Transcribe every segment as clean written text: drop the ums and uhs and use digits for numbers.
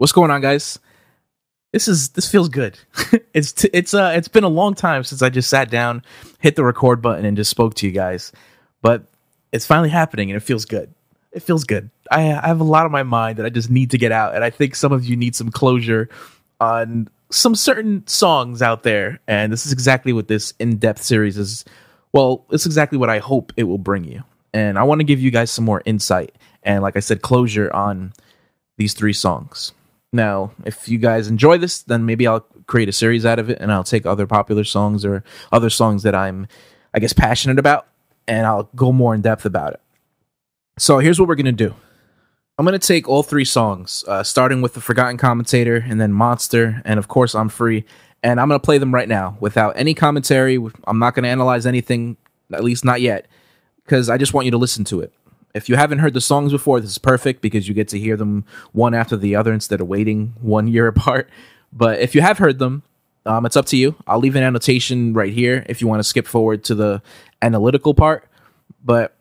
What's going on, guys? This feels good. It's been a long time since I just sat down, hit the record button, and just spoke to you guys. But it's finally happening, and it feels good. It feels good. I have a lot on my mind that I just need to get out, and I think some of you need some closure on some certain songs out there. And this is exactly what this in-depth series is. Well, it's exactly what I hope it will bring you. And I want to give you guys some more insight and, like I said, closure on these 3 songs. Now, if you guys enjoy this, then maybe I'll create a series out of it, and I'll take other popular songs or other songs that I'm, I guess, passionate about, and I'll go more in depth about it. So here's what we're going to do. I'm going to take all 3 songs, starting with The Forgotten Commentator, and then Monster, and of course I'm Free, and I'm going to play them right now without any commentary. I'm not going to analyze anything, at least not yet, because I just want you to listen to it. If you haven't heard the songs before, this is perfect because you get to hear them one after the other instead of waiting 1 year apart. But if you have heard them, it's up to you. I'll leave an annotation right here if you want to skip forward to the analytical part. But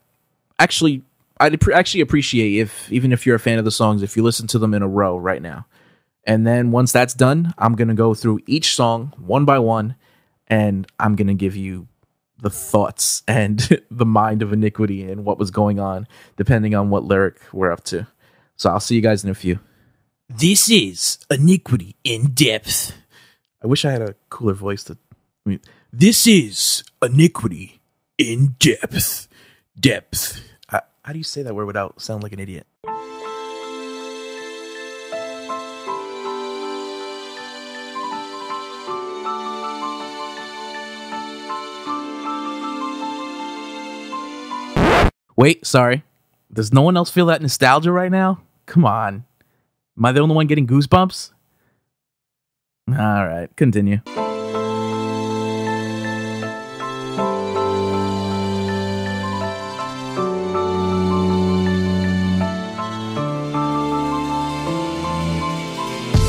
actually, I'd actually appreciate even if you're a fan of the songs, if you listen to them in a row right now. And then once that's done, I'm going to go through each song one by one, and I'm going to give you the thoughts and the mind of Iniquity and what was going on, depending on what lyric we're up to. So I'll see you guys in a few. This is Iniquity in Depth. I wish I had a cooler voice this is Iniquity in Depth. Depth. How do you say that word without sounding like an idiot? Wait, sorry. Does no one else feel that nostalgia right now? Come on. Am I the only one getting goosebumps? All right, continue.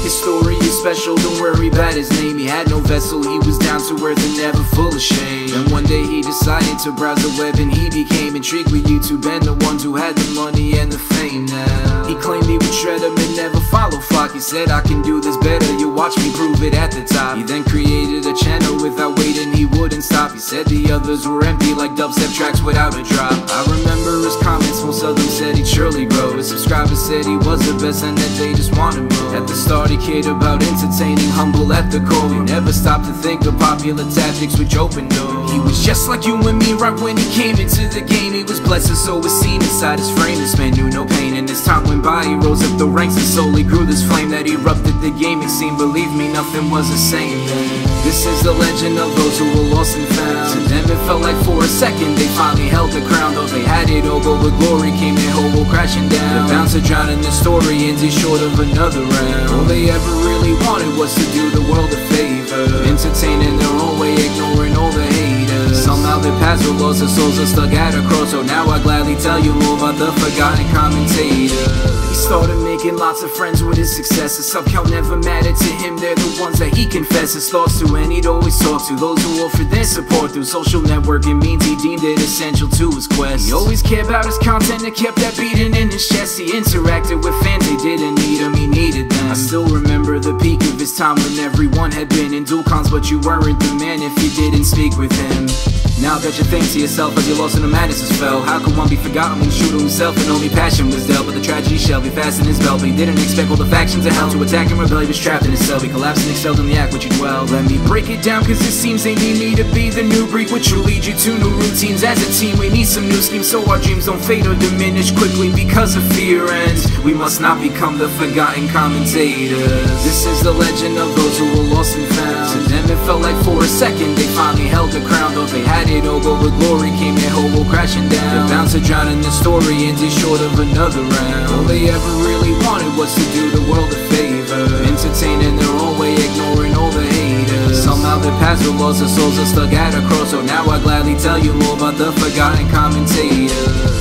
His story is special, don't worry about his name. He had no vessel, he was down to earth and never full of shame. And one day he decided to browse the web, and he became intrigued with YouTube and the ones who had the money and the fame now. He claimed he would shred them and never follow flock. He said, I can do this better, you watch me prove it at the top. He then created a channel without waiting, he wouldn't stop. He said the others were empty like dubstep tracks without a drop. I remember his comments, most of them said he'd surely grow. His subscribers said he was the best and that they just wanted more. At the start he cared about entertaining, humble at the core. He never stopped to think of popular tactics which opened doors. He was just like you and me right when he came into the game. He was blessed, so was seen inside his frame. This man knew no pain, and as time went by he rose up the ranks and slowly grew this flame that erupted the gaming scene. Believe me, nothing was the same then. This is the legend of those who were lost and found. To them it felt like for a second they finally held the crown. Though they had it all, but with glory came their whole world crashing down. The bouncer drowned in the story, ended short of another round. All they ever really wanted was to do the world a favor, entertaining their own way, ignoring all the haters. Somehow their paths were lost, their souls are stuck at a crossroad. Now I gladly tell you more about the Forgotten Commentator. He started making lots of friends with his success. His sub-count never mattered to him, they're the ones that he confessed his thoughts to, and he'd always talk to those who offered their support through social networking means. He deemed it essential to his quest. He always cared about his content and kept that beating in his chest. He interacted with fans, they didn't need him, he needed them. I still remember the peak of his time when everyone had been in dual cons, but you weren't the man if you didn't speak with him. Now that you think to yourself as you lost in the madness as fell, how could one be forgotten when the shooter himself and only passion was dealt? But the tragedy shall be fast in his belt. But he didn't expect all the factions of hell to attack and rebel. He was trapped in his cell, he collapsed and excelled in the act which he dwelled. Let me break it down, cause it seems they need me to be the new breed, which will lead you to new routines. As a team we need some new schemes, so our dreams don't fade or diminish quickly because of fear. And we must not become the Forgotten Commentators. This is the legend of those who were lost and found. To them it felt like for a second they finally held the crown. Though they had it all, but with glory came their whole world crashing down. The bouncer drowned in the story, ended short of another round. All they ever really wanted was to do the world a favor, entertaining their own way, ignoring all the haters. Somehow their paths were lost, their souls are stuck at a crossroad. Now I gladly tell you more about the Forgotten Commentator.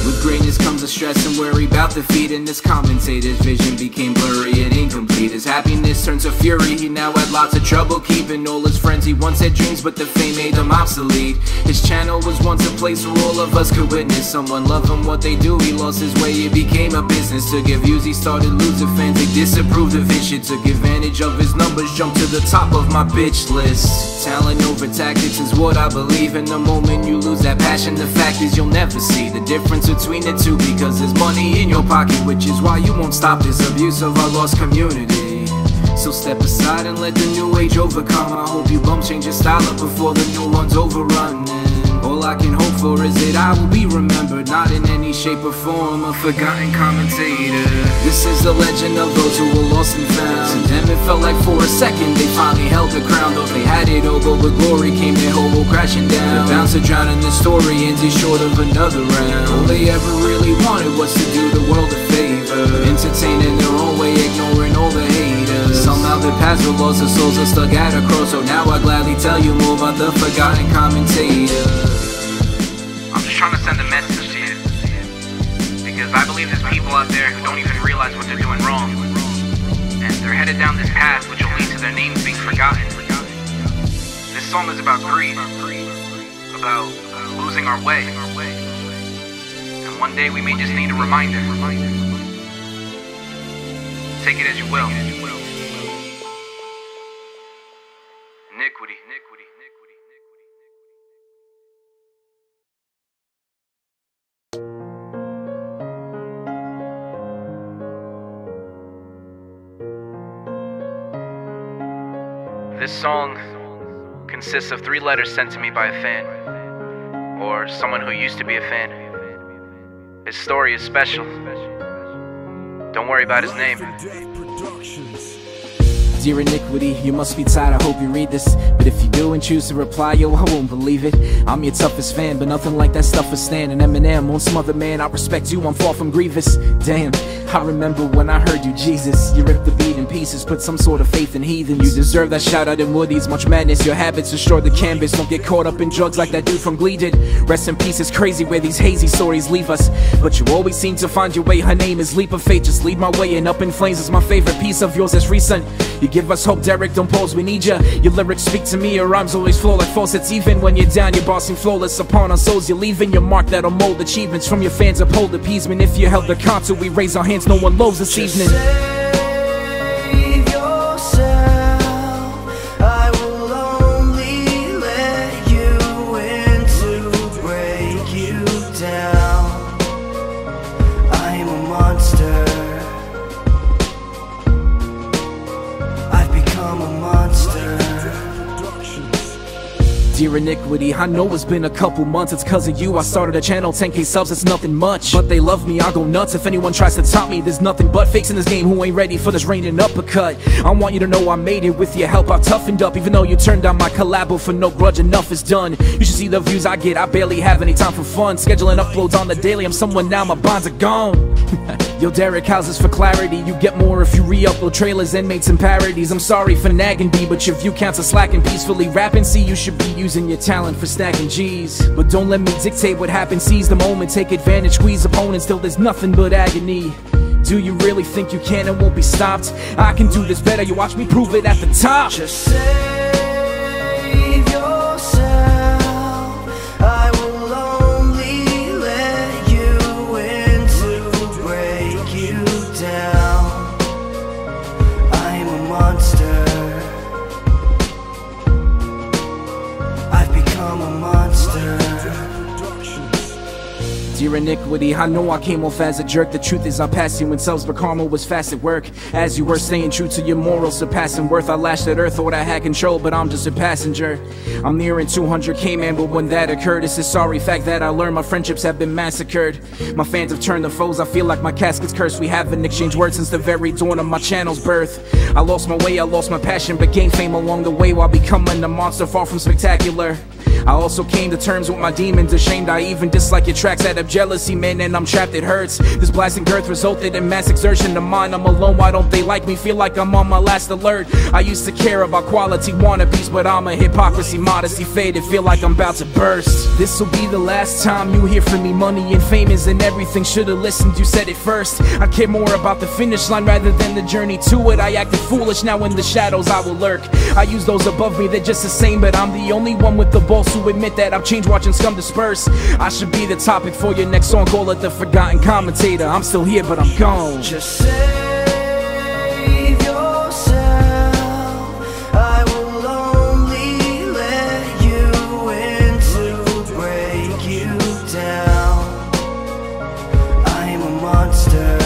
With greatness comes a stress and worry about defeat, and this commentator's vision became blurry and incomplete. His happiness turned to fury. He now had lots of trouble keeping all his friends. He once had dreams, but the fame made them obsolete. His channel was once a place where all of us could witness someone loving what they do. He lost his way, it became a business. To get views, he started losing fans. They disapproved of his shit, took advantage of his numbers, jumped to the top of my bitch list. Talent over tactics is what I believe. In the moment you lose that passion, the fact is you'll never see the difference between the two, because there's money in your pocket, which is why you won't stop this abuse of our lost community. So step aside and let the new age overcome. I hope you bums change your style up before the new one's overrunning. All I can hope for is that I will be remembered, not in any shape or form a forgotten commentator. This is the legend of those who were lost and found. To them it felt like for a second they finally held the crown. Though they had it all, but with glory came their hobo crashing down. The bouncer drowning, the story ends short of another round. All they ever really wanted was to do the world a favor, entertaining their own way, ignoring all the haters. Somehow their paths were lost, their souls are stuck at a crossroad. Now I gladly tell you more about the forgotten commentator. I'm just trying to send a message to you, because I believe there's people out there who don't even realize what they're doing wrong, and they're headed down this path which will lead to their names being forgotten. This song is about greed, about losing our way, and one day we may just need a reminder. Take it as you will. Iniquity. This song consists of 3 letters sent to me by a fan, or someone who used to be a fan. His story is special. Don't worry about his name. Dear Iniquity, you must be tired, I hope you read this. But if you do and choose to reply, yo, I won't believe it. I'm your toughest fan, but nothing like that stuff is standing. Eminem won't smother, man, I respect you, I'm far from grievous. Damn, I remember when I heard you, Jesus. You ripped the beat in pieces, put some sort of faith in heathen. You deserve that shout out in Woody's, much madness. Your habits destroy the canvas, don't get caught up in drugs like that dude from Glee did. Rest in peace, it's crazy where these hazy stories leave us, but you always seem to find your way. Her name is Leap of Faith, just lead my way. And Up in Flames is my favorite piece of yours that's recent. You give us hope, Derek, don't pose, we need ya. Your lyrics speak to me, your rhymes always flow like faucets. Even when you're down, your boss seem flawless. Upon our souls, you're leaving your mark that'll mold achievements. From your fans, uphold appeasement. If you held the concert, we raise our hands, no one lows this evening. Save yourself, I will only let you in to break you down. I am a monster, I've become a monster. Dear Iniquity, I know it's been a couple months. It's cause of you I started a channel, 10k subs, it's nothing much, but they love me, I'll go nuts. If anyone tries to top me, there's nothing but fakes in this game who ain't ready for this raining uppercut. I want you to know I made it with your help, I've toughened up. Even though you turned down my collabo for no grudge, enough is done. You should see the views I get, I barely have any time for fun. Scheduling uploads on the daily, I'm someone now, my bonds are gone. Yo, Derek, how's this for clarity? You get more if you re-upload trailers and make some parodies. I'm sorry for nagging B, but your view counts are slacking. Peacefully rapping, see you should be using your talent for stacking G's. But don't let me dictate what happens, seize the moment, take advantage, squeeze opponents till there's nothing but agony. Do you really think you can and won't be stopped? I can do this better, you watch me prove it at the top. Just save yourself, I will only let you in to break you down. I am a monster, I've become a monster. Dear Iniquity, I know I came off as a jerk. The truth is I passed you in subs, but karma was fast at work. As you were staying true to your morals, surpassing worth, I lashed at earth, thought I had control, but I'm just a passenger. I'm nearing 200k, man, but when that occurred, it's a sorry fact that I learned my friendships have been massacred. My fans have turned to foes, I feel like my casket's cursed. We haven't exchanged words since the very dawn of my channel's birth. I lost my way, I lost my passion, but gained fame along the way while becoming a monster far from spectacular. I also came to terms with my demons, ashamed I even dislike your tracks out of jealousy, man, and I'm trapped, it hurts. This blasting girth resulted in mass exertion of mine. I'm alone, why don't they like me? Feel like I'm on my last alert. I used to care about quality wannabes, but I'm a hypocrisy, modesty faded, feel like I'm about to burst. This'll be the last time you hear from me. Money and fame isn't everything, should've listened, you said it first. I care more about the finish line rather than the journey to it. I acted foolish, now in the shadows I will lurk. I use those above me, they're just the same, but I'm the only one with the balls to admit that I've changed, watching scum disperse. I should be the topic for your next song, call it the forgotten commentator. I'm still here, but I'm gone. Just save yourself. I will only let you in to break you down. I am a monster.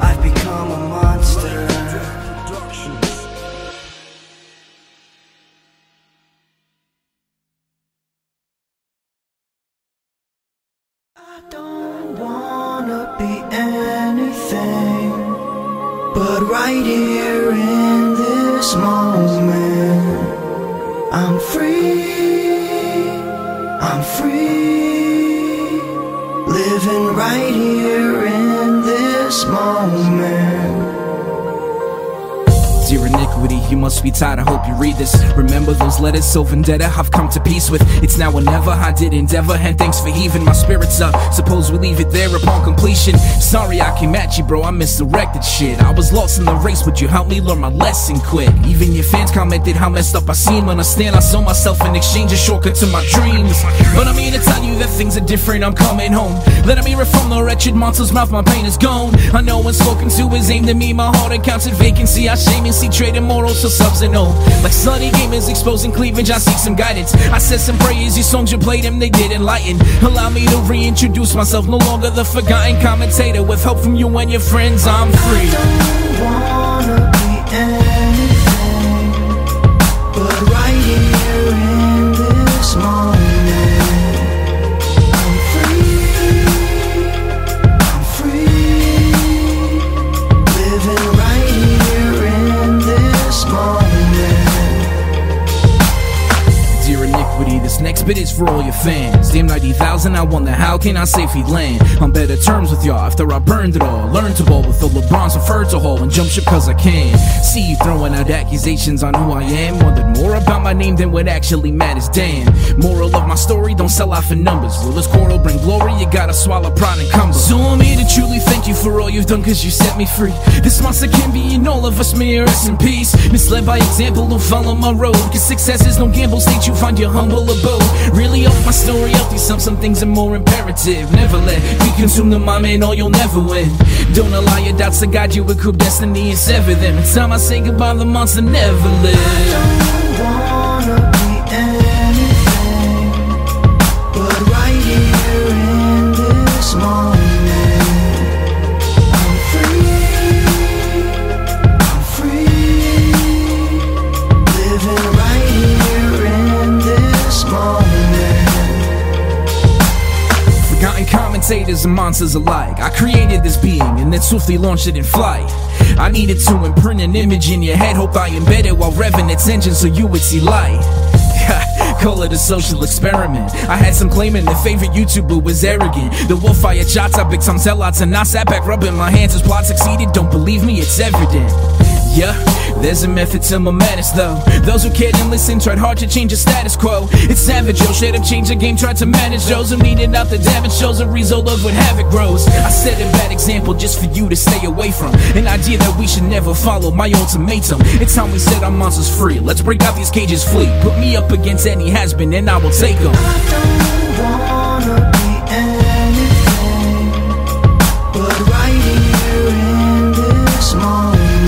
I've become a monster. I don't wanna be anything but right here in this moment. I'm free, I'm free, living right here in this moment. Dear Iniquity, you must be tired, I hope you read this. Remember those letters, so vendetta I've come to peace with. It's now or never, I did endeavor, and thanks for heaving my spirits up. Suppose we leave it there upon completion. Sorry I came at you, bro, I misdirected shit. I was lost in the race, would you help me learn my lesson quick? Even your fans commented how messed up I seem. Understand I sold myself in exchange, a shortcut to my dreams. But I'm here to tell you that things are different, I'm coming home. Let me read from the wretched monster's mouth, my pain is gone. I know when spoken to is aimed at me, my heart accounts at vacancy. I shame and see trading morals for subs and all. Like slutty gamers exposing cleavage, I seek some guidance. I said some prayers, your songs you played them, they did enlighten. Allow me to reintroduce myself, no longer the forgotten commentator. With help from you and your friends, I'm free. I don't wanna be anything but right here in this moment. I'm free, I'm free, living right here in this moment. Dear Iniquity, this next bit is for all your fans. Damn 90,000, I wonder how can I safely land on better terms with y'all after I burned it all. Learned to ball with the LeBrons, preferred to haul and jump ship cause I can. See you throwing out accusations on who I am. Wondered more about my name than what actually matters, damn. Moral of my story, don't sell out for numbers. Rulers court will bring glory, you gotta swallow pride and cumber. So I'm here to truly thank you for all you've done cause you set me free. This monster can be in all of us, may you rest in peace. Misled by example, don't follow my road, cause success is no gamble, state you find your humble abode. Really hope my story helped you some things are more imperative. Never let me consume the mind, man, or you'll never win. Don't allow your doubts to guide you, with coup destiny and sever them. It's time I say goodbye, the monster never lived. I don't wanna be anything but right here in this moment. I'm free, I'm free, living right here in this moment. Forgotten commentators and monsters alike. I created this being and then swiftly launched it in flight. I needed to imprint an image in your head, hope I embedded while revving its engine so you would see light. Call it a social experiment. I had some claiming their favorite YouTuber was arrogant. The wolf fired shots, I big time sellouts, and I sat back rubbing my hands as plot succeeded. Don't believe me, it's evident. Yeah, there's a method to my madness though. Those who cared and listened tried hard to change the status quo. It's savage, yo, should have changed the game, tried to manage those who needed out the damage, shows a result of when havoc grows. I set a bad example just for you to stay away from. An idea that we should never follow, my ultimatum. It's time we set our monsters free. Let's break out these cages, flee. Put me up against any has-been and I will take them. I don't wanna be anything but right here in this moment.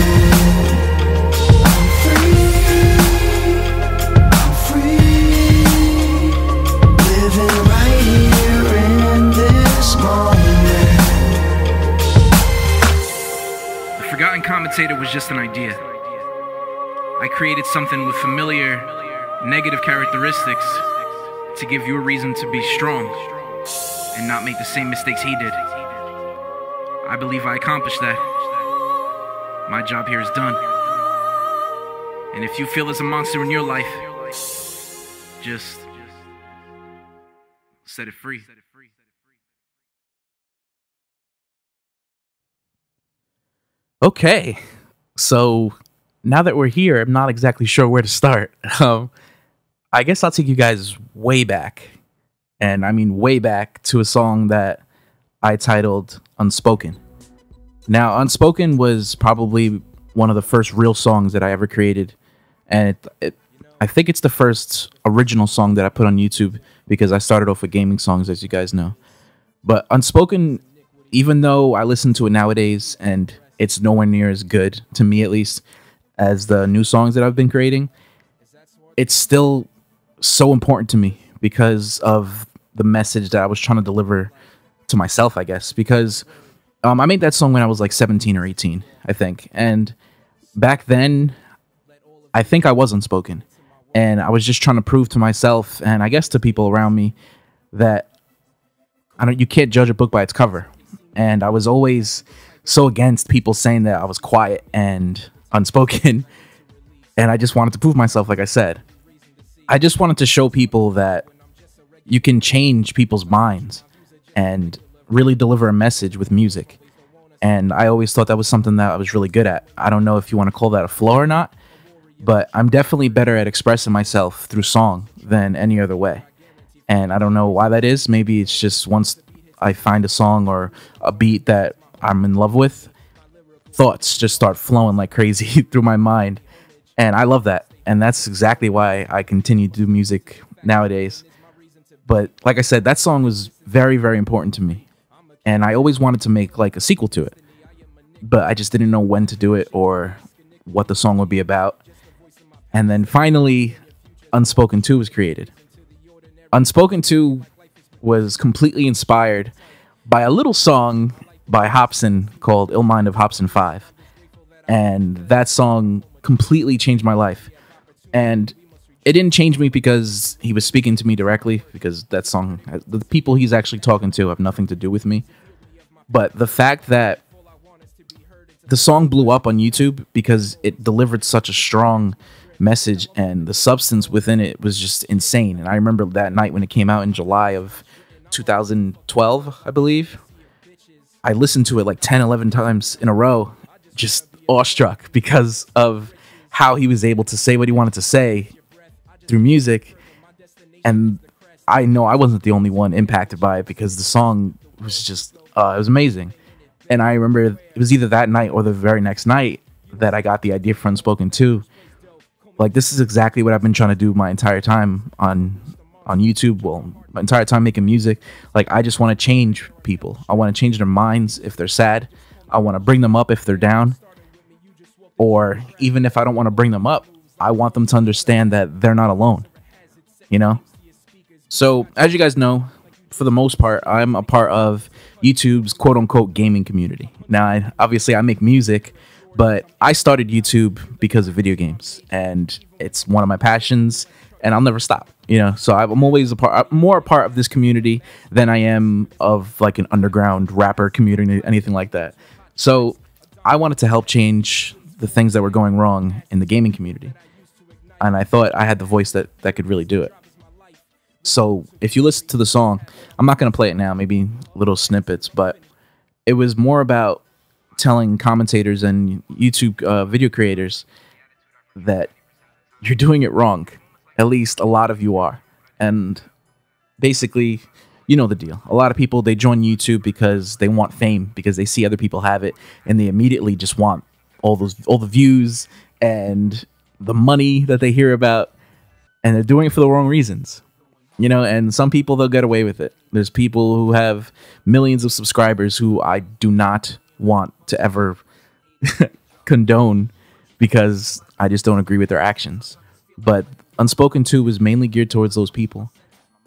I'm free, I'm free, living right here in this moment. The Forgotten Commentator was just an idea. I created something with familiar, negative characteristics to give you a reason to be strong and not make the same mistakes he did. I believe I accomplished that. My job here is done. And if you feel there's a monster in your life, just set it free. Okay, so now that we're here, I'm not exactly sure where to start. I guess I'll take you guys way back, and I mean way back to a song that I titled Unspoken. Now, Unspoken was probably one of the first real songs that I ever created, and I think it's the first original song that I put on YouTube because I started off with gaming songs, as you guys know. But Unspoken, even though I listen to it nowadays and it's nowhere near as good, to me at least, as the new songs that I've been creating, it's still so important to me because of the message that I was trying to deliver to myself, I guess. Because I made that song when I was like 17 or 18, I think. And back then, I think I was unspoken. And I was just trying to prove to myself, and I guess to people around me, that you can't judge a book by its cover. And I was always so against people saying that I was quiet and unspoken. And I just wanted to prove myself, like I said. I just wanted to show people that you can change people's minds and really deliver a message with music. And I always thought that was something that I was really good at. I don't know if you want to call that a flaw or not, but I'm definitely better at expressing myself through song than any other way. And I don't know why that is. Maybe it's just once I find a song or a beat that I'm in love with, thoughts just start flowing like crazy through my mind. And I love that. And that's exactly why I continue to do music nowadays. But like I said, that song was very, very important to me. And I always wanted to make like a sequel to it. But I just didn't know when to do it or what the song would be about. And then finally, Unspoken 2 was created. Unspoken 2 was completely inspired by a little song by Hobson called Ill Mind of Hobson 5. And that song completely changed my life. And it didn't change me because he was speaking to me directly, because that song, the people he's actually talking to have nothing to do with me. But the fact that the song blew up on YouTube because it delivered such a strong message, and the substance within it was just insane. And I remember that night when it came out in July of 2012, I believe. I listened to it like 10, 11 times in a row, just awestruck because of how he was able to say what he wanted to say through music. And I know I wasn't the only one impacted by it because the song was just, it was amazing. And I remember it was either that night or the very next night that I got the idea for Unspoken 2. Like, this is exactly what I've been trying to do my entire time on YouTube. Well, my entire time making music. Like, I just want to change people. I want to change their minds if they're sad. I want to bring them up if they're down. Or even if I don't want to bring them up, I want them to understand that they're not alone. You know? So, as you guys know, for the most part, I'm a part of YouTube's quote-unquote gaming community. Now, obviously, I make music, but I started YouTube because of video games, and it's one of my passions, and I'll never stop. You know, so I'm always more a part of this community than I am of like an underground rapper community, anything like that. So I wanted to help change the things that were going wrong in the gaming community, and I thought I had the voice that could really do it. So if you listen to the song, I'm not going to play it now, maybe little snippets, but it was more about telling commentators and YouTube video creators that you're doing it wrong. At least a lot of you are. And basically, you know the deal. A lot of people, they join YouTube because they want fame, because they see other people have it, and they immediately just want all the views and the money that they hear about, and they're doing it for the wrong reasons. You know, and some people, they'll get away with it. There's people who have millions of subscribers who I do not want to ever condone because I just don't agree with their actions. But Unspoken 2 was mainly geared towards those people.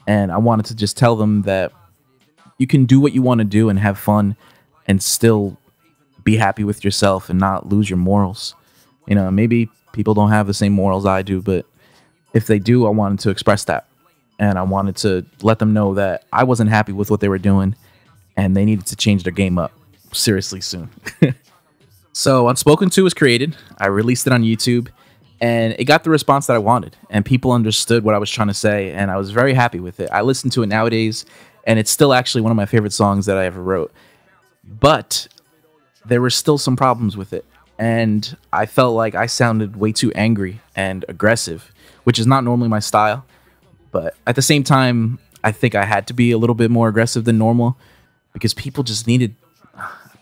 And I wanted to just tell them that you can do what you want to do and have fun and still be happy with yourself and not lose your morals. You know, maybe people don't have the same morals I do, but if they do, I wanted to express that. And I wanted to let them know that I wasn't happy with what they were doing and they needed to change their game up seriously soon. So Unspoken 2 was created. I released it on YouTube. And it got the response that I wanted, and people understood what I was trying to say, and I was very happy with it. I listen to it nowadays, and it's still actually one of my favorite songs that I ever wrote. But there were still some problems with it, and I felt like I sounded way too angry and aggressive, which is not normally my style. But at the same time, I think I had to be a little bit more aggressive than normal, because people just needed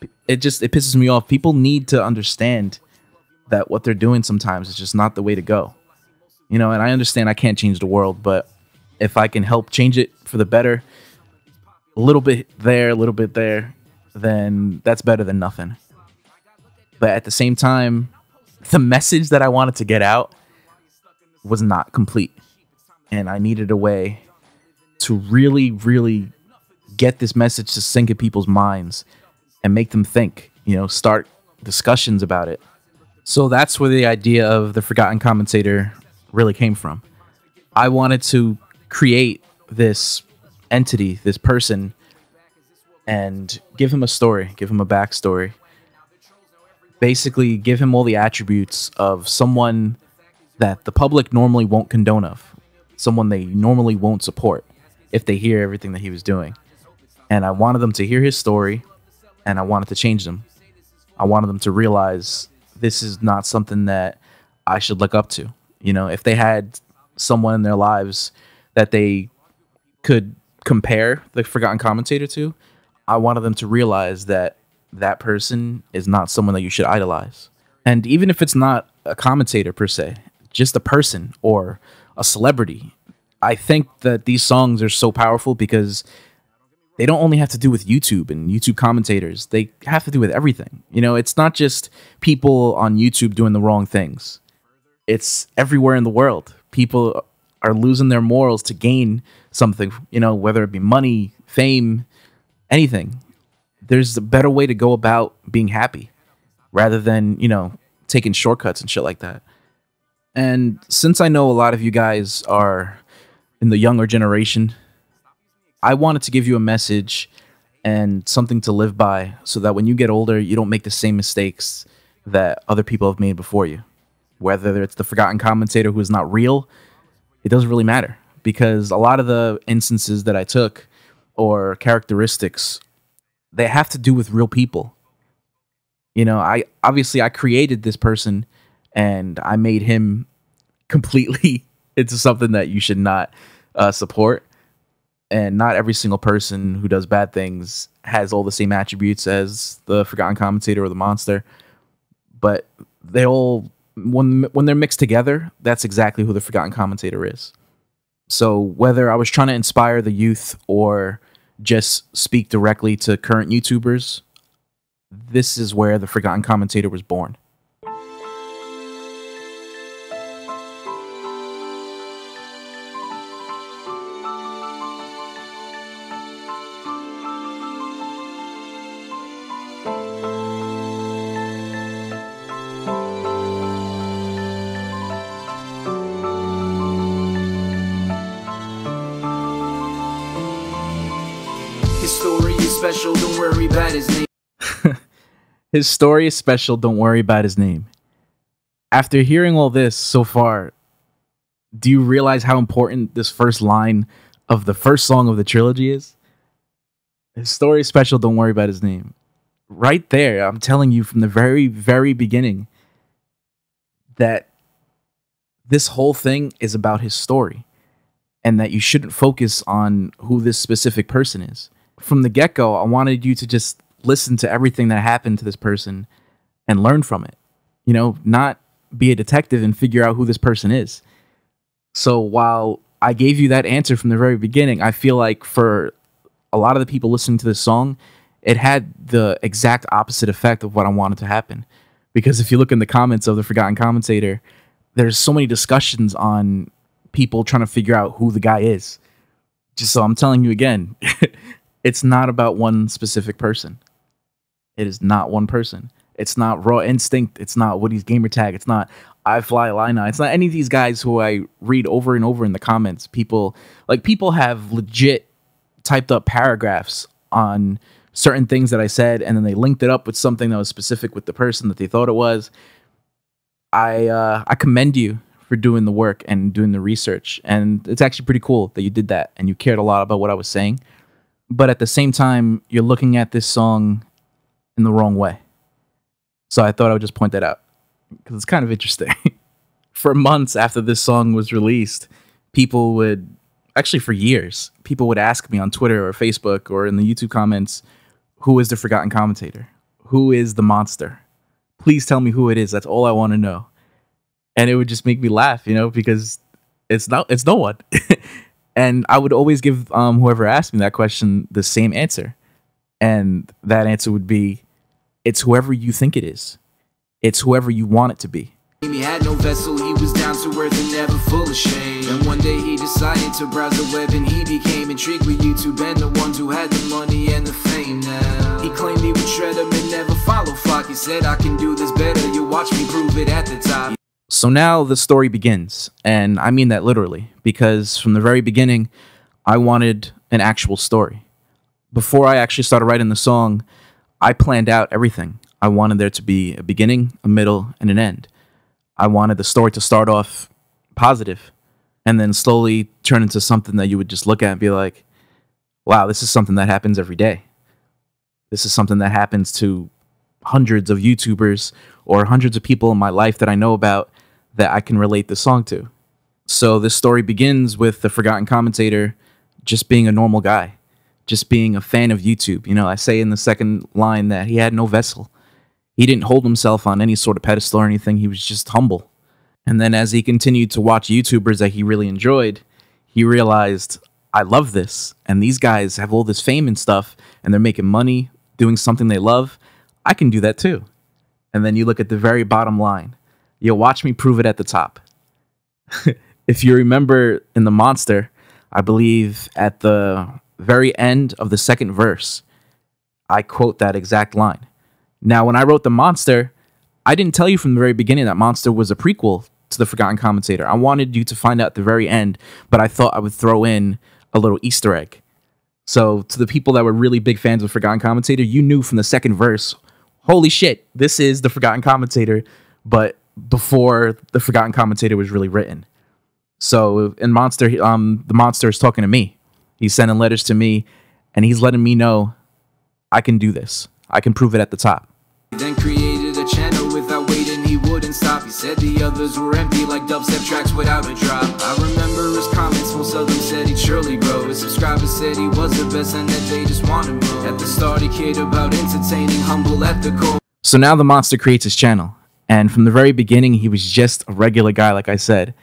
it. It pisses me off. People need to understand that what they're doing sometimes is just not the way to go. You know, and I understand I can't change the world, but if I can help change it for the better, a little bit there, a little bit there, then that's better than nothing. But at the same time, the message that I wanted to get out was not complete. And I needed a way to really, really get this message to sink in people's minds and make them think, you know, start discussions about it. So that's where the idea of the Forgotten Commentator really came from. I wanted to create this entity, this person, and give him a story, give him a backstory. Basically, give him all the attributes of someone that the public normally won't condone of, someone they normally won't support if they hear everything that he was doing. And I wanted them to hear his story, and I wanted to change them. I wanted them to realize this is not something that I should look up to. You know, if they had someone in their lives that they could compare the Forgotten Commentator to, I wanted them to realize that that person is not someone that you should idolize. And even if it's not a commentator per se, just a person or a celebrity, I think that these songs are so powerful because they don't only have to do with YouTube and YouTube commentators. They have to do with everything. You know, it's not just people on YouTube doing the wrong things. It's everywhere in the world. People are losing their morals to gain something, you know, whether it be money, fame, anything. There's a better way to go about being happy rather than, you know, taking shortcuts and shit like that. And since I know a lot of you guys are in the younger generation, I wanted to give you a message and something to live by so that when you get older, you don't make the same mistakes that other people have made before you. Whether it's the Forgotten Commentator who is not real, it doesn't really matter, because a lot of the instances that I took or characteristics, they have to do with real people. You know, I created this person and I made him completely into something that you should not support. And not every single person who does bad things has all the same attributes as the Forgotten Commentator or the monster. But they all, when they're mixed together, that's exactly who the Forgotten Commentator is. So whether I was trying to inspire the youth or just speak directly to current YouTubers, this is where the Forgotten Commentator was born. His story is special, don't worry about his name. His story is special, don't worry about his name. After hearing all this so far, do you realize how important this first line of the first song of the trilogy is? His story is special, don't worry about his name. Right there, I'm telling you from the very, very beginning that this whole thing is about his story and that you shouldn't focus on who this specific person is. From the get-go, I wanted you to just listen to everything that happened to this person and learn from it. You know, not be a detective and figure out who this person is. So while I gave you that answer from the very beginning, I feel like for a lot of the people listening to this song, it had the exact opposite effect of what I wanted to happen. Because if you look in the comments of the Forgotten Commentator, there's so many discussions on people trying to figure out who the guy is. Just so I'm telling you again, it's not about one specific person. It is not one person. It's not Raw Instinct. It's not Woody's Gamertag. It's not I Fly Lina. It's not any of these guys who I read over and over in the comments. People have legit typed up paragraphs on certain things that I said, and then they linked it up with something that was specific with the person that they thought it was. I commend you for doing the work and doing the research, and it's actually pretty cool that you did that and you cared a lot about what I was saying. But at the same time, you're looking at this song in the wrong way. So I thought I would just point that out because it's kind of interesting. For months after this song was released, people would, actually for years, people would ask me on Twitter or Facebook or in the YouTube comments, who is the Forgotten Commentator? Who is the monster? Please tell me who it is. That's all I want to know. And it would just make me laugh, because it's no one. And I would always give whoever asked me that question the same answer. And that answer would be, it's whoever you think it is. It's whoever you want it to be. He had no vessel, he was down to earth and never full of shame. And one day he decided to browse the web and he became intrigued with YouTube and the ones who had the money and the fame now. He claimed he would shred them and never follow flock. He said, I can do this better, you watch me prove it at the top. So now the story begins, and I mean that literally, because from the very beginning, I wanted an actual story. Before I actually started writing the song, I planned out everything. I wanted there to be a beginning, a middle, and an end. I wanted the story to start off positive, and then slowly turn into something that you would just look at and be like, wow, this is something that happens every day. This is something that happens to hundreds of YouTubers or hundreds of people in my life that I know about that I can relate this song to. So this story begins with the Forgotten Commentator just being a normal guy, just being a fan of YouTube. I say in the second line that he had no vessel. He didn't hold himself on any sort of pedestal or anything. He was just humble. And then as he continued to watch YouTubers that he really enjoyed, he realized, I love this. And these guys have all this fame and stuff, and they're making money doing something they love. I can do that too. And then you look at the very bottom line. You'll watch me prove it at the top. If you remember in The Monster, I believe at the very end of the second verse, I quote that exact line. Now, when I wrote The Monster, I didn't tell you from the very beginning that Monster was a prequel to The Forgotten Commentator. I wanted you to find out at the very end, but I thought I would throw in a little Easter egg. So to the people that were really big fans of Forgotten Commentator, you knew from the second verse, holy shit, this is The Forgotten Commentator, but before The Forgotten Commentator was really written. So in Monster, the Monster is talking to me. He's sending letters to me, and he's letting me know I can do this. I can prove it at the top. Then created a channel without waiting, he wouldn't stop. He said the others were empty like dubstep tracks without a drop. I remember his comments, most of them said he'd surely grow. His subscribers said he was the best and that they just wanted more. At the start he cared about entertaining, humble at the core. So now the Monster creates his channel. And from the very beginning, he was just a regular guy, like I said.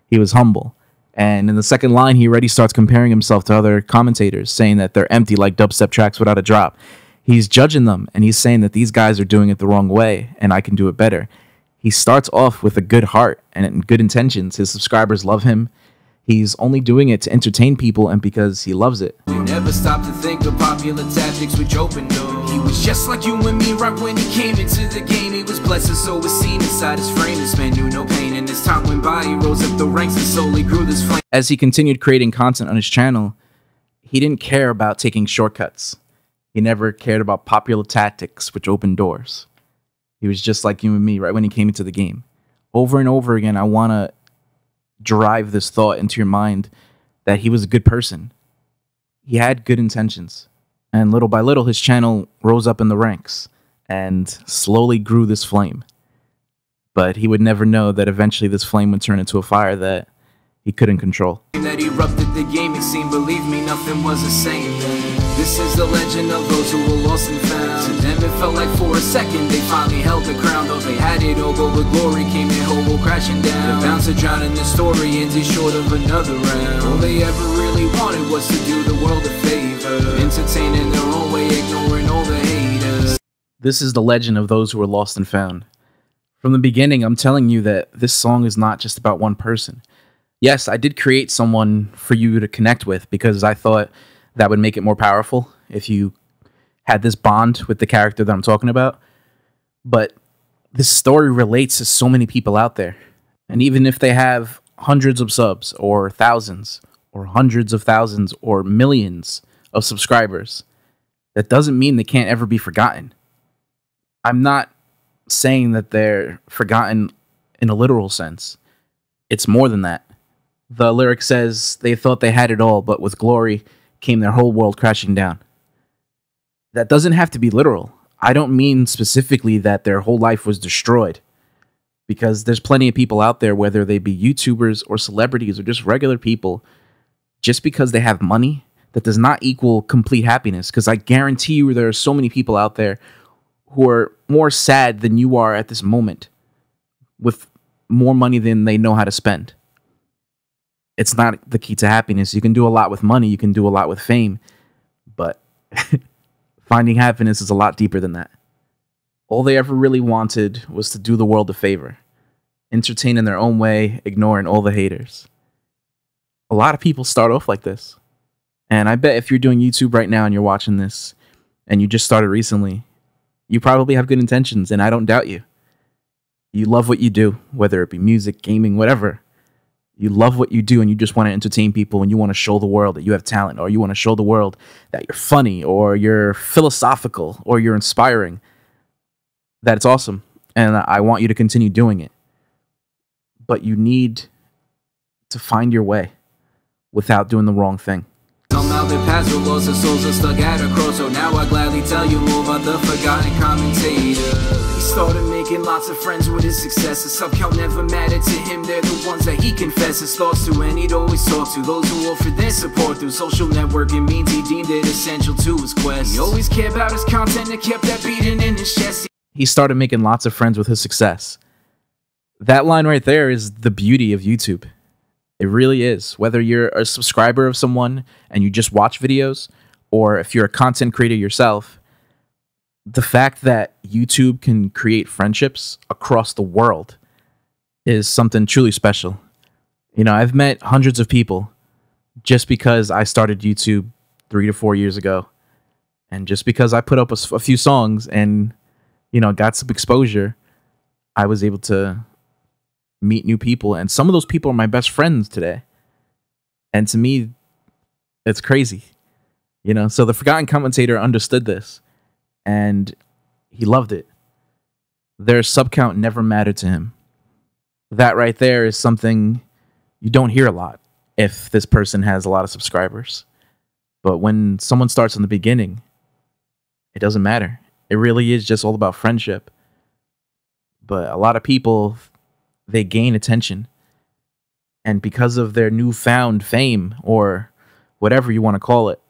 He was humble. And in the second line, he already starts comparing himself to other commentators, saying that they're empty like dubstep tracks without a drop. He's judging them, and he's saying that these guys are doing it the wrong way, and I can do it better. He starts off with a good heart and good intentions. His subscribers love him. He's only doing it to entertain people and because he loves it. He never stopped to think of popular tactics which opened doors. He was just like you and me right when he came into the game. He was blessed and so was seen inside his frame. This man knew no pain, and as time went by, he rose up the ranks and slowly grew this flame. As he continued creating content on his channel, he didn't care about taking shortcuts. He never cared about popular tactics which opened doors. He was just like you and me right when he came into the game. Over and over again, I want to drive this thought into your mind that he was a good person. He had good intentions. And little by little, his channel rose up in the ranks and slowly grew this flame. But he would never know that eventually this flame would turn into a fire that he couldn't control. That erupted the gaming scene, believe me, nothing was the same then. This is the legend of those who were lost and found. To them it felt like for a second they finally held the crown. Though they had it all, but with glory came their hobo crashing down. The bouncer drowned in the story, ended short of another round. All they ever really wanted was to do the world a favor, entertaining their own way, ignoring all the haters. This is the legend of those who were lost and found. From the beginning, I'm telling you that this song is not just about one person. Yes, I did create someone for you to connect with because I thought that would make it more powerful if you had this bond with the character that I'm talking about. But this story relates to so many people out there. And even if they have hundreds of subs or thousands or hundreds of thousands or millions of subscribers, that doesn't mean they can't ever be forgotten. I'm not saying that they're forgotten in a literal sense. It's more than that. The lyric says they thought they had it all, but with glory came their whole world crashing down. That doesn't have to be literal. I don't mean specifically that their whole life was destroyed, because there's plenty of people out there, whether they be YouTubers or celebrities or just regular people, just because they have money, that does not equal complete happiness. Because I guarantee you there are so many people out there who are more sad than you are at this moment, with more money than they know how to spend. It's not the key to happiness. You can do a lot with money, you can do a lot with fame, but finding happiness is a lot deeper than that. All they ever really wanted was to do the world a favor, entertain in their own way, ignoring all the haters. A lot of people start off like this. And I bet if you're doing YouTube right now and you're watching this and you just started recently, you probably have good intentions, and I don't doubt you. You love what you do, whether it be music, gaming, whatever. You love what you do, and you just want to entertain people, and you want to show the world that you have talent, or you want to show the world that you're funny, or you're philosophical, or you're inspiring. That's awesome, and I want you to continue doing it. But you need to find your way without doing the wrong thing. Somehow their paths were lost, their souls are stuck at a crossroad. Now I gladly tell you more about the forgotten commentator. He started making lots of friends with his success. His self-count never mattered to him. They're the ones that he confessed his thoughts to, and he'd always talk to those who offered their support through social networking means. He deemed it essential to his quest. He always cared about his content and kept that beating in his chest. He started making lots of friends with his success. That line right there is the beauty of YouTube. It really is. Whether you're a subscriber of someone and you just watch videos, or if you're a content creator yourself, the fact that YouTube can create friendships across the world is something truly special. You know, I've met hundreds of people just because I started YouTube 3 to 4 years ago, and just because I put up a few songs and, you know, got some exposure, I was able to meet new people, and some of those people are my best friends today. And to me, it's crazy, you know. So the Forgotten Commentator understood this, and he loved it. Their sub count never mattered to him. That right there is something you don't hear a lot if this person has a lot of subscribers. But when someone starts in the beginning, it doesn't matter. It really is just all about friendship. But a lot of people, they gain attention, and because of their newfound fame, or whatever you want to call it,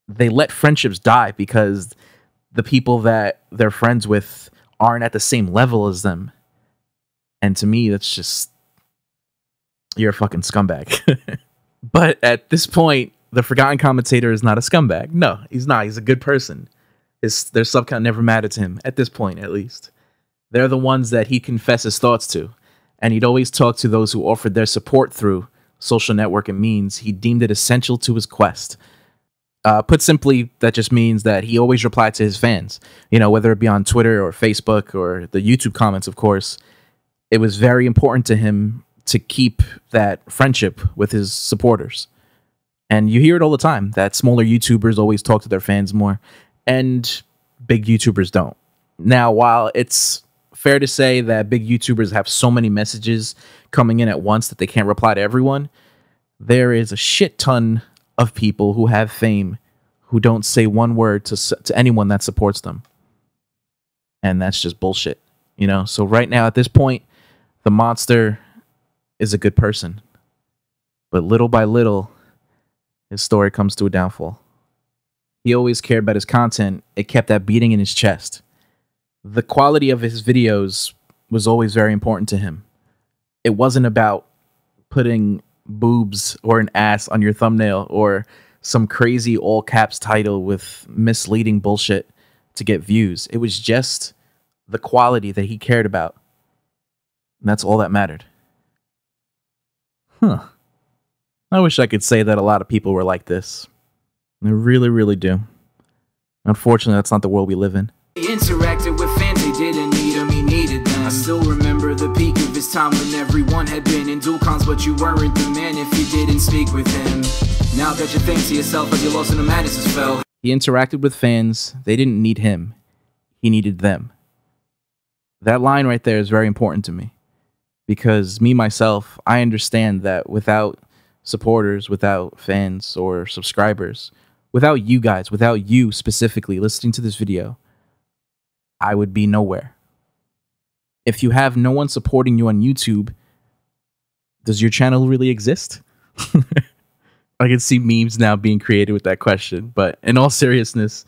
they let friendships die because the people that they're friends with aren't at the same level as them. And to me, that's just, you're a fucking scumbag. But at this point, the Forgotten Commentator is not a scumbag. No, he's not. He's a good person. Their sub count never mattered to him, at this point at least. They're the ones that he confessed his thoughts to, and he'd always talk to those who offered their support through social networking means. He deemed it essential to his quest. Put simply, that just means that he always replied to his fans, you know, whether it be on Twitter or Facebook or the YouTube comments, of course. It was very important to him to keep that friendship with his supporters. And you hear it all the time, that smaller YouTubers always talk to their fans more, and big YouTubers don't. Now, while it's fair to say that big YouTubers have so many messages coming in at once that they can't reply to everyone, there is a shit ton of people who have fame who don't say one word to anyone that supports them. And that's just bullshit, you know? So right now, at this point, the monster is a good person. But little by little, his story comes to a downfall. He always cared about his content. It kept that beating in his chest. The quality of his videos was always very important to him. It wasn't about putting boobs or an ass on your thumbnail or some crazy all caps title with misleading bullshit to get views. It was just the quality that he cared about. And that's all that mattered. Huh. I wish I could say that a lot of people were like this. I really, really do. Unfortunately, that's not the world we live in. He interacted with fans, they didn't need him, he needed them. I still remember the peak of his time when everyone had been in dual cons, but you weren't the man if you didn't speak with him. Now that you think to yourself as you lost in the madness has fell. He interacted with fans, they didn't need him, he needed them. That line right there is very important to me, because me, myself, I understand that without supporters, without fans or subscribers, without you guys, without you specifically listening to this video, I would be nowhere. If you have no one supporting you on YouTube, does your channel really exist? I can see memes now being created with that question, but in all seriousness,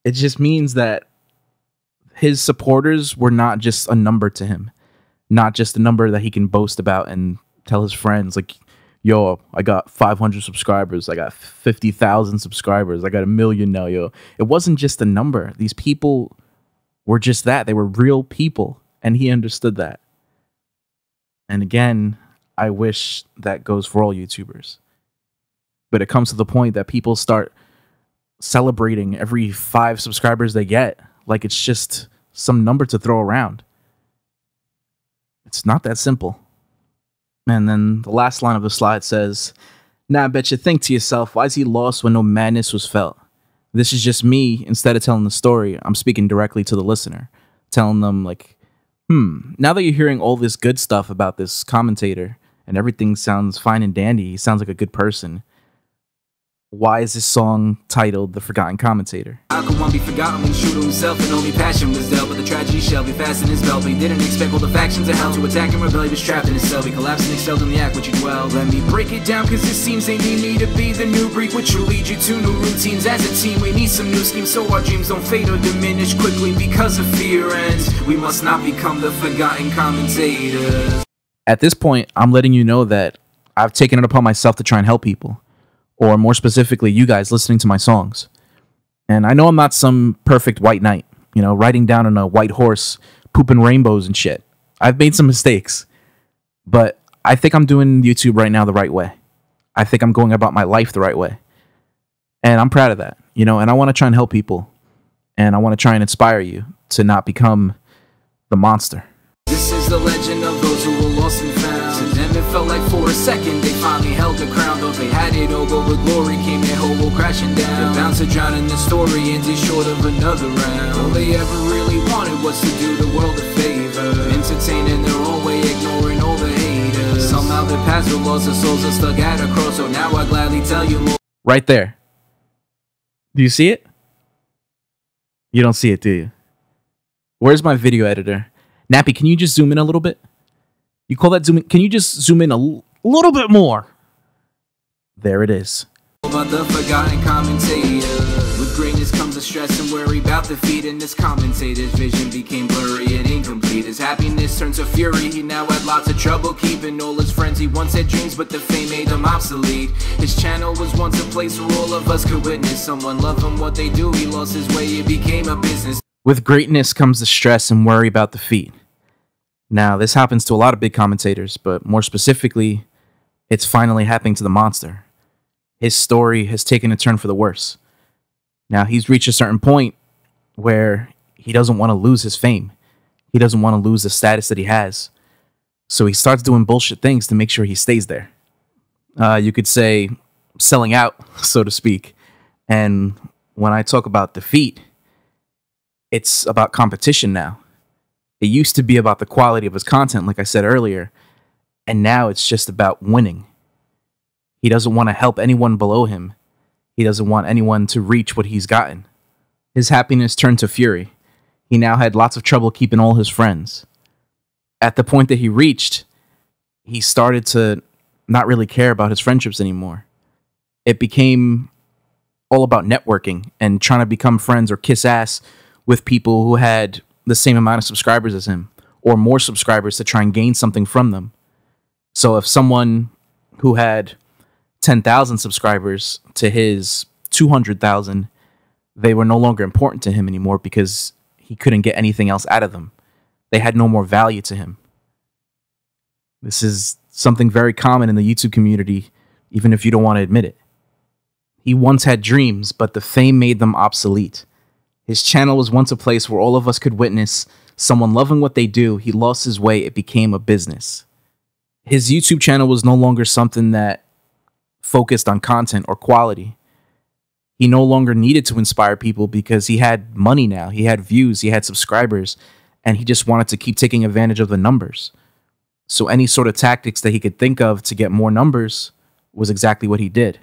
it just means that his supporters were not just a number to him, not just a number that he can boast about and tell his friends, like, yo, I got 500 subscribers, I got 50,000 subscribers, I got 1 million now, yo. It wasn't just a number. These people were just that. They were real people, and he understood that. And again, I wish that goes for all YouTubers. But it comes to the point that people start celebrating every 5 subscribers they get like it's just some number to throw around. It's not that simple. And then the last line of the slide says, "Now I bet you think to yourself, why is he lost when no madness was felt? This is just me. Instead of telling the story, I'm speaking directly to the listener, telling them like, now that you're hearing all this good stuff about this commentator and everything sounds fine and dandy, he sounds like a good person, why is this song titled The Forgotten Commentator?" How could one be forgotten when shooting himself and only passion was dealt? But the tragedy shall be fast in his belt. But he didn't expect all the factions of hell to attack and rebel. He was trapped in his cell. He collapsed and excelled in the act which he dwelled. Let me break it down, cause it seems they need me to be the new breed, which will lead you to new routines. As a team, we need some new schemes so our dreams don't fade or diminish quickly because of fear ends. We must not become the forgotten commentators. At this point, I'm letting you know that I've taken it upon myself to try and help people. Or more specifically, you guys listening to my songs. And I know I'm not some perfect white knight, you know, riding down on a white horse, pooping rainbows and shit. I've made some mistakes, but I think I'm doing YouTube right now the right way. I think I'm going about my life the right way. And I'm proud of that, you know, and I want to try and help people. And I want to try and inspire you to not become the monster. This is the legend of those who were lost and found. To them it felt like for a second they finally held the crown. Though they had it all, but with glory came their hobo crashing down. They're bound to drown in the story, ended short of another round. All they ever really wanted was to do the world a favor, entertaining their own way, ignoring all the haters. Somehow their paths were lost, their souls are stuck at a cross. So now I gladly tell you more. Right there. Do you see it? You don't see it, do you? Where's my video editor? Nappy, can you just zoom in a little bit? You call that zoom in? Can you just zoom in a little bit more? There it is. About the forgotten commentator. With greatness comes a stress and worry about defeat, and this commentator's vision became blurry and incomplete. His happiness turned to fury. He now had lots of trouble keeping all his friends. He once had dreams, but the fame made him obsolete. His channel was once a place where all of us could witness someone love him what they do. He lost his way, it became a business. With greatness comes the stress and worry about defeat. Now, this happens to a lot of big commentators, but more specifically, it's finally happening to the monster. His story has taken a turn for the worse. Now, he's reached a certain point where he doesn't want to lose his fame. He doesn't want to lose the status that he has. So he starts doing bullshit things to make sure he stays there. You could say selling out, so to speak. And when I talk about defeat, it's about competition now. It used to be about the quality of his content, like I said earlier, and now it's just about winning. He doesn't want to help anyone below him. He doesn't want anyone to reach what he's gotten. His happiness turned to fury. He now had lots of trouble keeping all his friends. At the point that he reached, he started to not really care about his friendships anymore. It became all about networking and trying to become friends or kiss ass with people who had the same amount of subscribers as him, or more subscribers to try and gain something from them. So if someone who had 10,000 subscribers to his 200,000, they were no longer important to him anymore because he couldn't get anything else out of them. They had no more value to him. This is something very common in the YouTube community, even if you don't want to admit it. He once had dreams, but the fame made them obsolete. His channel was once a place where all of us could witness someone loving what they do. He lost his way. It became a business. His YouTube channel was no longer something that focused on content or quality. He no longer needed to inspire people because he had money now. He had views. He had subscribers. and he just wanted to keep taking advantage of the numbers. So any sort of tactics that he could think of to get more numbers was exactly what he did.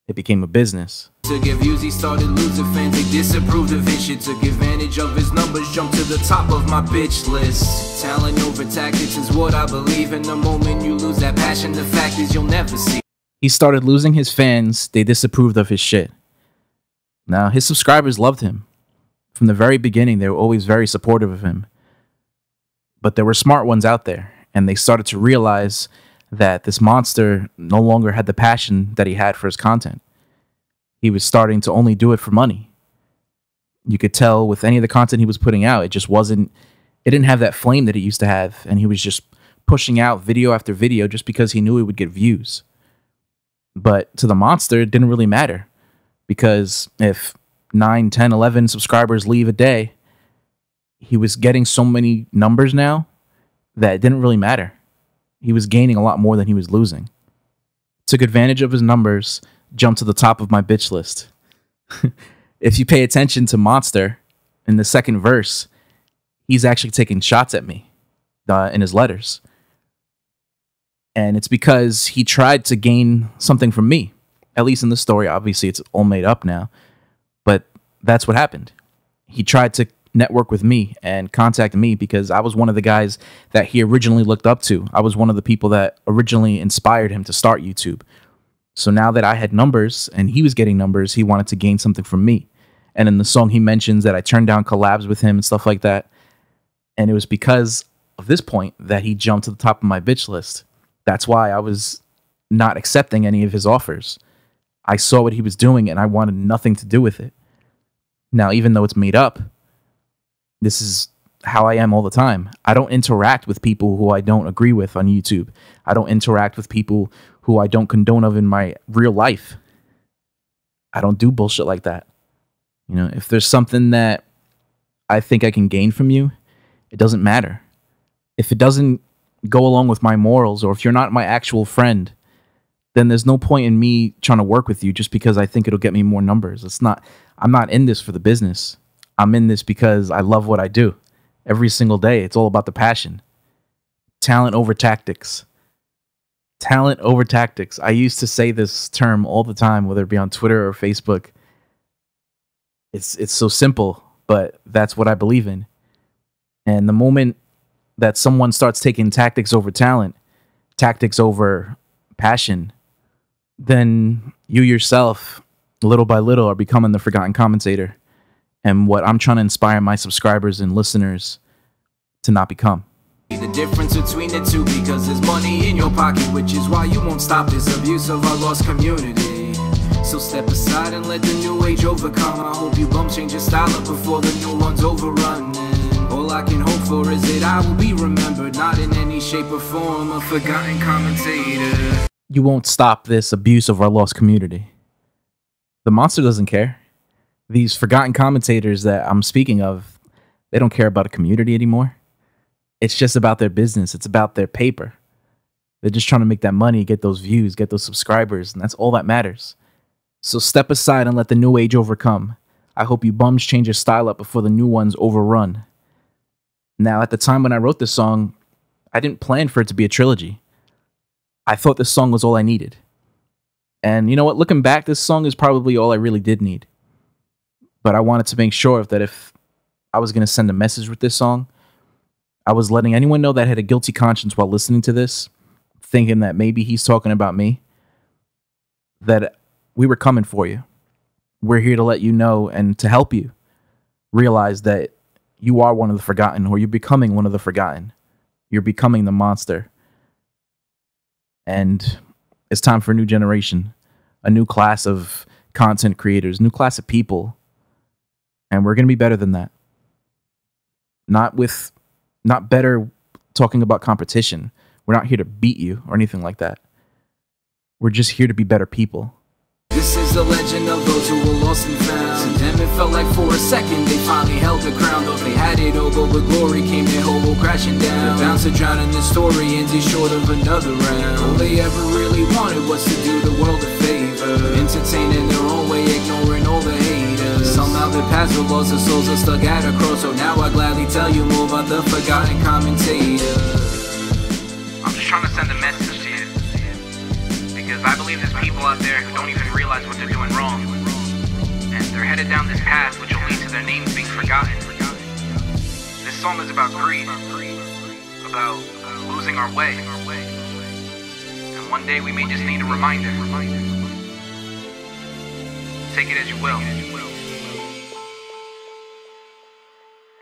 It became a business. To give views, he started losing fans. They disapproved of his shit. Took advantage of his numbers, jumped to the top of my bitch list. Talent over tactics is what I believe in. The moment you lose that passion, the fact is you'll never see. He started losing his fans. They disapproved of his shit. Now, his subscribers loved him. From the very beginning, they were always very supportive of him. But there were smart ones out there, and they started to realize that this monster no longer had the passion that he had for his content. He was starting to only do it for money. You could tell with any of the content he was putting out, it didn't have that flame that it used to have, and he was just pushing out video after video just because he knew he would get views. But to the monster, it didn't really matter, because if 9, 10, 11 subscribers leave a day, he was getting so many numbers now that it didn't really matter. He was gaining a lot more than he was losing. Took advantage of his numbers, jumped to the top of my bitch list. If you pay attention to Monster, in the second verse, he's actually taking shots at me in his letters. And it's because he tried to gain something from me. At least in the story, obviously it's all made up now. But that's what happened. He tried to network with me and contact me because I was one of the guys that he originally looked up to. I was one of the people that originally inspired him to start YouTube. So now that I had numbers and he was getting numbers, he wanted to gain something from me. And in the song, he mentions that I turned down collabs with him and stuff like that. And it was because of this point that he jumped to the top of my bitch list. That's why I was not accepting any of his offers. I saw what he was doing and I wanted nothing to do with it. Now, even though it's made up, this is how I am all the time. I don't interact with people who I don't agree with on YouTube. I don't interact with people who I don't condone of in my real life. I don't do bullshit like that. You know, if there's something that I think I can gain from you, it doesn't matter. If it doesn't go along with my morals, or if you're not my actual friend, then there's no point in me trying to work with you just because I think it'll get me more numbers. I'm not in this for the business. I'm in this because I love what I do. Every single day, it's all about the passion. Talent over tactics. Talent over tactics. I used to say this term all the time, whether it be on Twitter or Facebook. It's so simple, but that's what I believe in. And the moment that someone starts taking tactics over talent, tactics over passion, then you yourself, little by little, are becoming the forgotten commentator. And what I'm trying to inspire my subscribers and listeners to not become. The difference between the two, because there's money in your pocket, which is why you won't stop this abuse of our lost community. So step aside and let the new age overcome. I hope you bum change your style up before the new one's overrun. All I can hope for is that I will be remembered, not in any shape or form, a forgotten commentator. You won't stop this abuse of our lost community. The monster doesn't care. These forgotten commentators that I'm speaking of, they don't care about a community anymore. It's just about their business. It's about their paper. They're just trying to make that money, get those views, get those subscribers, and that's all that matters. So step aside and let the new age overcome. I hope you bums change your style up before the new one's overrun. Now, at the time when I wrote this song, I didn't plan for it to be a trilogy. I thought this song was all I needed. And you know what? Looking back, this song is probably all I really did need. But I wanted to make sure that if I was going to send a message with this song, I was letting anyone know that had a guilty conscience while listening to this, thinking that maybe he's talking about me, that we were coming for you. We're here to let you know and to help you realize that you are one of the forgotten, or you're becoming one of the forgotten. You're becoming the monster. And it's time for a new generation, a new class of content creators, new class of people. And we're going to be better than that. Not better talking about competition. We're not here to beat you or anything like that. We're just here to be better people. This is the legend of those who were lost and found. To them it felt like for a second they finally held the crown. Though they had it all, but with glory came their hobo crashing down. They're bound to drown in the story, ends is short of another round. All they ever really wanted was to do the world a favor, entertaining their own way, ignoring all the haters. Somehow their paths were lost, their souls are stuck at a cross. So now I gladly tell you more about the forgotten commentator. I'm just trying to send a message to you, because I believe there's people out there who don't even realize what they're doing wrong, and they're headed down this path which will lead to their names being forgotten. This song is about greed, about losing our way, and one day we may just need a reminder. Take it as you will.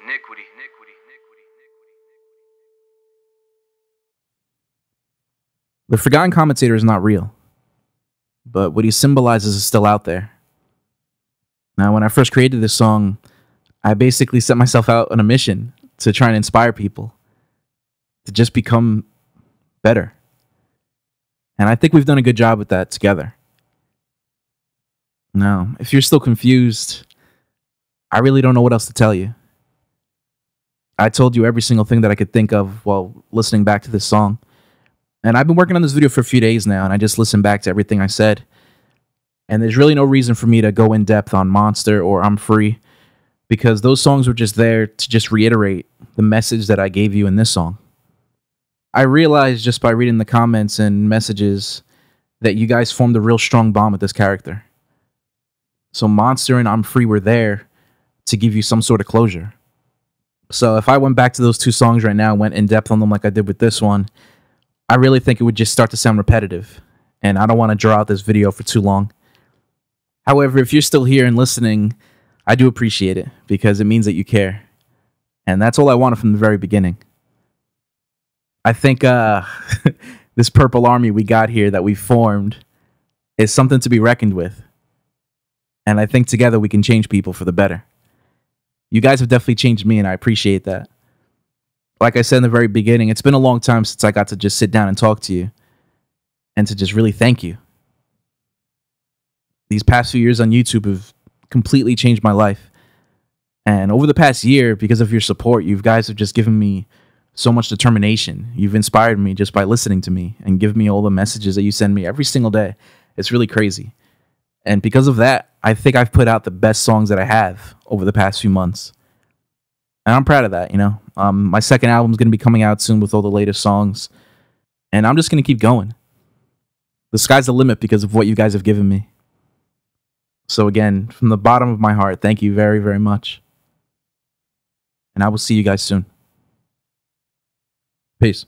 Iniquity. The forgotten commentator is not real, but what he symbolizes is still out there. Now, when I first created this song, I basically set myself out on a mission to try and inspire people to just become better. And I think we've done a good job with that together. Now, if you're still confused, I really don't know what else to tell you. I told you every single thing that I could think of while listening back to this song. And I've been working on this video for a few days now, and I just listened back to everything I said. And there's really no reason for me to go in depth on Monster or I'm Free, because those songs were just there to just reiterate the message that I gave you in this song. I realized just by reading the comments and messages that you guys formed a real strong bond with this character. So Monster and I'm Free were there to give you some sort of closure. So if I went back to those two songs right now and went in depth on them like I did with this one, I really think it would just start to sound repetitive, and I don't want to draw out this video for too long. However, if you're still here and listening, I do appreciate it, because it means that you care. And that's all I wanted from the very beginning. I think this purple army we got here that we formed is something to be reckoned with. And I think together we can change people for the better. You guys have definitely changed me, and I appreciate that. Like I said in the very beginning, it's been a long time since I got to just sit down and talk to you and to just really thank you. These past few years on YouTube have completely changed my life. And over the past year, because of your support, you guys have just given me so much determination. You've inspired me just by listening to me and give me all the messages that you send me every single day. It's really crazy. And because of that, I think I've put out the best songs that I have over the past few months. And I'm proud of that, you know. My second album is going to be coming out soon with all the latest songs. And I'm just going to keep going. The sky's the limit because of what you guys have given me. So again, from the bottom of my heart, thank you very, very much. And I will see you guys soon. Peace.